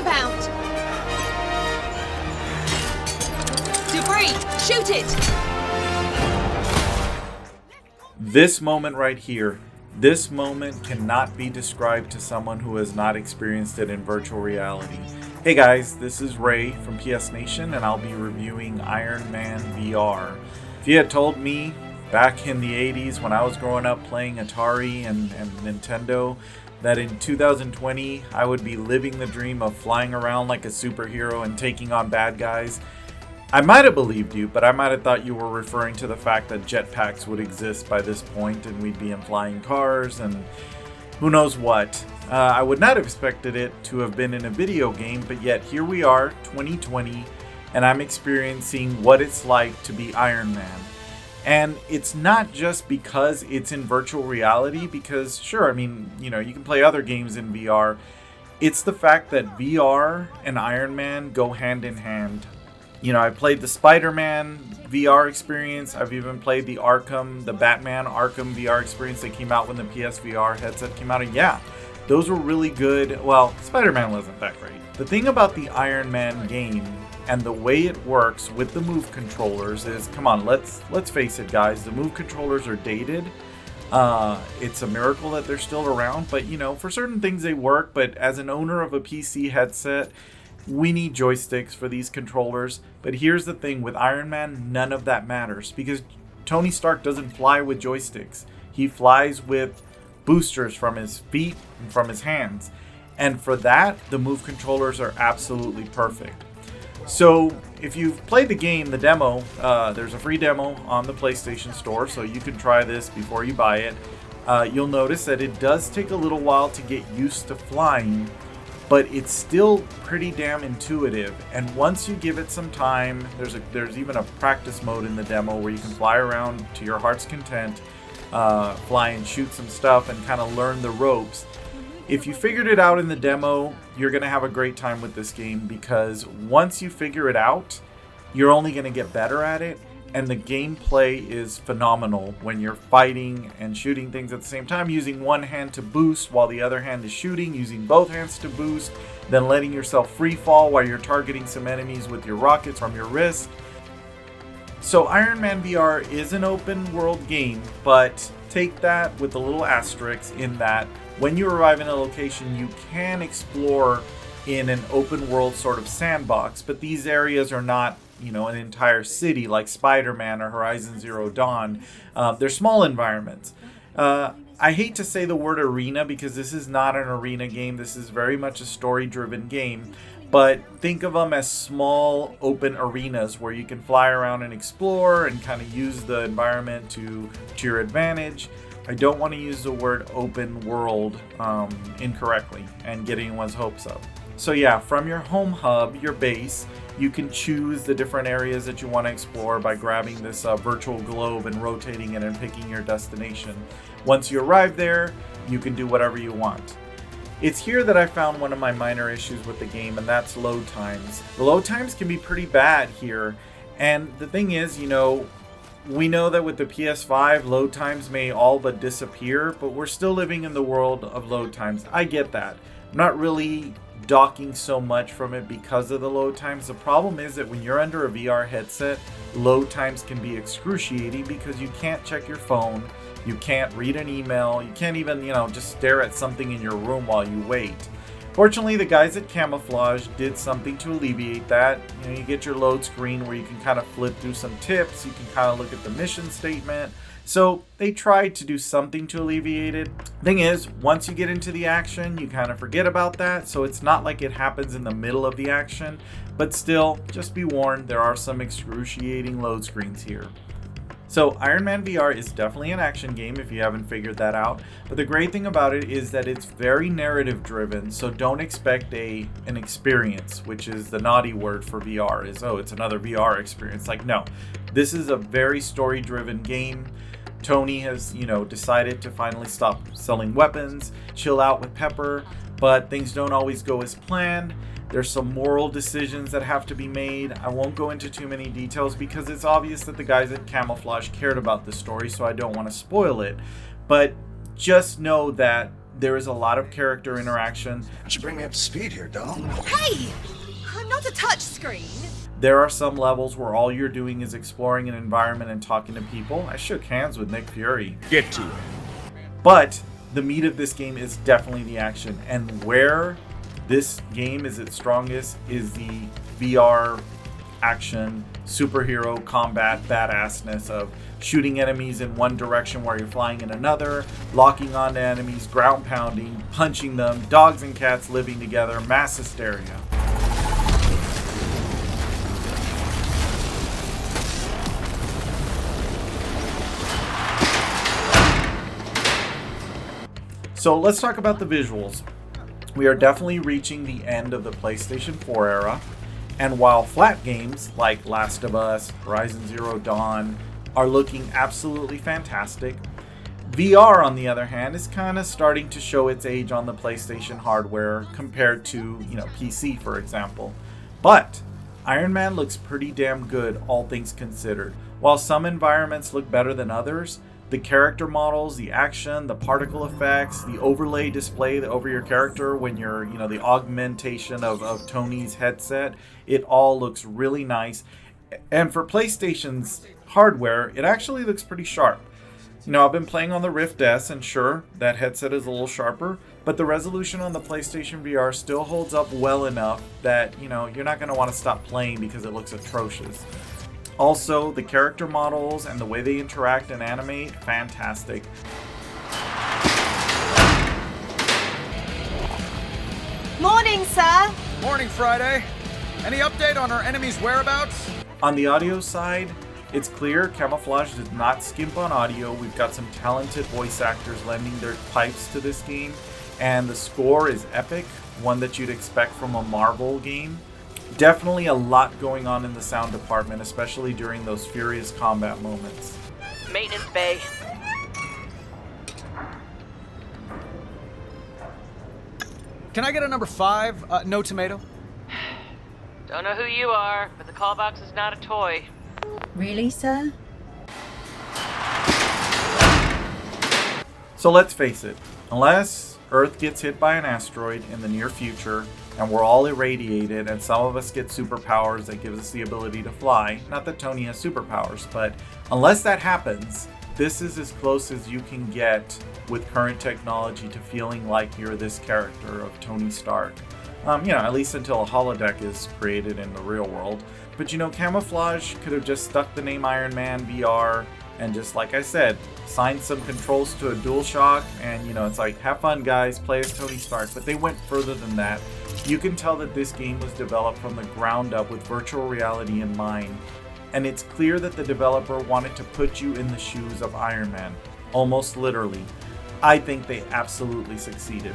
inbound! Debris! Shoot it! This moment right here, this moment cannot be described to someone who has not experienced it in virtual reality. Hey guys, this is Ray from PS Nation, and I'll be reviewing Iron Man VR. If you had told me back in the 80s when I was growing up playing Atari and Nintendo that in 2020 I would be living the dream of flying around like a superhero and taking on bad guys, I might have believed you, but I might have thought you were referring to the fact that jetpacks would exist by this point and we'd be in flying cars and who knows what. I would not have expected it to have been in a video game, but yet here we are, 2020, and I'm experiencing what it's like to be Iron Man. And it's not just because it's in virtual reality, because sure, I mean, you can play other games in VR. It's the fact that VR and Iron Man go hand in hand. I played the Spider-Man VR experience. I've even played the Batman Arkham VR experience that came out when the PSVR headset came out. And yeah, those were really good. Well, Spider-Man wasn't that great. The thing about the Iron Man game and the way it works with the Move controllers is, come on, let's face it, guys. The Move controllers are dated. It's a miracle that they're still around. But, for certain things they work. But as an owner of a PC headset, we need joysticks for these controllers. But here's the thing, with Iron Man, none of that matters, because Tony Stark doesn't fly with joysticks. He flies with boosters from his feet and from his hands. And for that, the Move controllers are absolutely perfect. So if you've played the game, the demo, there's a free demo on the PlayStation Store, so you can try this before you buy it. You'll notice that it does take a little while to get used to flying, but it's still pretty damn intuitive. And once you give it some time, there's even a practice mode in the demo where you can fly around to your heart's content, fly and shoot some stuff and kind of learn the ropes. If you figured it out in the demo, you're going to have a great time with this game, because once you figure it out, you're only going to get better at it. And the gameplay is phenomenal when you're fighting and shooting things at the same time, using one hand to boost while the other hand is shooting, using both hands to boost, then letting yourself free fall while you're targeting some enemies with your rockets from your wrist. So Iron Man VR is an open world game, but take that with a little asterisk in that when you arrive in a location, you can explore in an open world sort of sandbox, but these areas are not an entire city like Spider-Man or Horizon Zero Dawn. They're small environments. I hate to say the word arena because this is not an arena game. This is very much a story-driven game. But think of them as small open arenas where you can fly around and explore and kind of use the environment to your advantage. I don't want to use the word open world incorrectly and get anyone's hopes up. So yeah, from your home hub, your base, you can choose the different areas that you want to explore by grabbing this virtual globe and rotating it and picking your destination. Once you arrive there, you can do whatever you want. It's here that I found one of my minor issues with the game, and that's load times. The load times can be pretty bad here, and the thing is, we know that with the PS5, load times may all but disappear, but we're still living in the world of load times. I get that. I'm not really docking so much from it because of the load times. The problem is that when you're under a VR headset, load times can be excruciating because you can't check your phone, you can't read an email, you can't even, just stare at something in your room while you wait. Fortunately, the guys at Camouflage did something to alleviate that. You get your load screen where you can kind of flip through some tips, you can kind of look at the mission statement. So they tried to do something to alleviate it. Thing is, once you get into the action, you kind of forget about that. So it's not like it happens in the middle of the action. But still, just be warned, there are some excruciating load screens here. So Iron Man VR is definitely an action game if you haven't figured that out. But the great thing about it is that it's very narrative driven. So don't expect an experience, which is the naughty word for VR, is, it's another VR experience. Like, no, this is a very story driven game. Tony has, decided to finally stop selling weapons, chill out with Pepper, but things don't always go as planned. There's some moral decisions that have to be made. I won't go into too many details because it's obvious that the guys at Camouflage cared about the story, so I don't want to spoil it. But just know that There is a lot of character interaction. Why don't you bring me up to speed here, doll? Hey! I'm not a touch screen. There are some levels where all you're doing is exploring an environment and talking to people. I shook hands with Nick Fury. Get to it. But the meat of this game is definitely the action. And where this game is its strongest is the VR action, superhero combat badassness of shooting enemies in one direction while you're flying in another, locking onto enemies, ground pounding, punching them, dogs and cats living together, mass hysteria. So let's talk about the visuals. We are definitely reaching the end of the PlayStation 4 era, and while flat games like Last of Us, Horizon Zero Dawn are looking absolutely fantastic, VR on the other hand is kind of starting to show its age on the PlayStation hardware compared to, PC for example. But Iron Man looks pretty damn good, all things considered. While some environments look better than others, the character models, the action, the particle effects, the overlay display over your character when you're, the augmentation of Tony's headset, it all looks really nice. And for PlayStation's hardware, it actually looks pretty sharp. I've been playing on the Rift S, and sure, that headset is a little sharper, but the resolution on the PlayStation VR still holds up well enough that, you're not going to want to stop playing because it looks atrocious. Also, the character models and the way they interact and animate, fantastic. Morning, sir. Morning, Friday. Any update on our enemy's whereabouts? On the audio side, it's clear Camouflage did not skimp on audio. We've got some talented voice actors lending their pipes to this game, and the score is epic, one that you'd expect from a Marvel game. Definitely a lot going on in the sound department, especially during those furious combat moments. Maintenance bay. Can I get a number 5? No tomato? Don't know who you are, but the call box is not a toy. Really, sir? So let's face it, unless Earth gets hit by an asteroid in the near future, and we're all irradiated, and some of us get superpowers that gives us the ability to fly. Not that Tony has superpowers, but unless that happens, this is as close as you can get with current technology to feeling like you're this character of Tony Stark. At least until a holodeck is created in the real world. But Camouflage could have just stuck the name Iron Man VR and just, like I said, signed some controls to a DualShock, and it's like, have fun guys, play as Tony Stark. But they went further than that. You can tell that this game was developed from the ground up with virtual reality in mind, and it's clear that the developer wanted to put you in the shoes of Iron Man, almost literally. I think they absolutely succeeded.